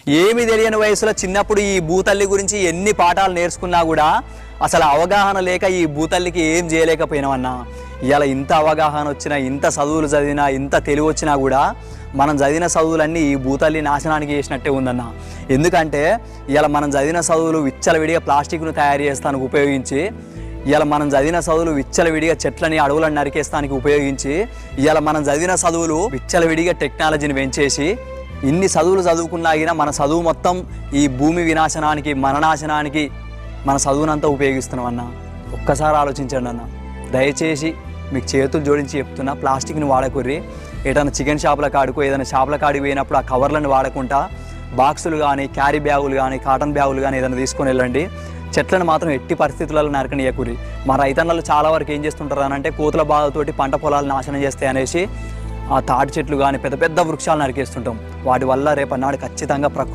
ఏమి తెలియని వయసులో చిన్నప్పుడు ఈ భూతల్లి గురించి ఎన్ని పాఠాలు నేర్చుకున్నా కూడా అసలు అవగాహన లేక ఈ భూతల్లికి ఏం చేయలేకపోయినామన్నా. ఇవాళ ఇంత అవగాహన వచ్చినా, ఇంత చదువులు చదివినా, ఇంత తెలివి వచ్చినా కూడా మనం చదివిన చదువులన్నీ ఈ భూతల్లి నాశనానికి చేసినట్టే ఉందన్న. ఎందుకంటే ఇవాళ మనం చదివిన చదువులు విచ్చలవిడిగా ప్లాస్టిక్ను తయారు చేస్తానికి ఉపయోగించి, ఇవాళ మనం చదివిన చదువులు విచ్చలవిడిగా చెట్లని అడవులను నరికేస్తానికి ఉపయోగించి, ఇవాళ మనం చదివిన చదువులు విచ్చలవిడిగా టెక్నాలజీని పెంచేసి ఇన్ని చదువులు చదువుకున్నాగినా మన చదువు మొత్తం ఈ భూమి వినాశనానికి, మననాశనానికి మన చదువునంతా ఉపయోగిస్తున్నాం అన్న. ఒక్కసారి ఆలోచించండి అన్న. దయచేసి మీకు చేతులు జోడించి చెప్తున్నా, ప్లాస్టిక్ని వాడకుర్రి. ఏదైనా చికెన్ షాపుల కాడుకో ఏదైనా షాపుల కాడికి పోయినప్పుడు ఆ కవర్లను వాడకుండా బాక్సులు కానీ, క్యారీ బ్యాగులు కానీ, కాటన్ బ్యాగులు కానీ ఏదైనా తీసుకొని వెళ్ళండి. చెట్లను మాత్రం ఎట్టి పరిస్థితులలో నరకనీయకుర్రి. మా రైతన్నలు చాలా వరకు ఏం చేస్తుంటారు అని అంటే కోతుల బాధతోటి పంట పొలాలు నాశనం చేస్తాయి అనేసి ఆ తాటి చెట్లు కానీ పెద్ద పెద్ద వృక్షాలు నరికేస్తుంటాం. వాటి వల్ల రేపన్నాడు ఖచ్చితంగా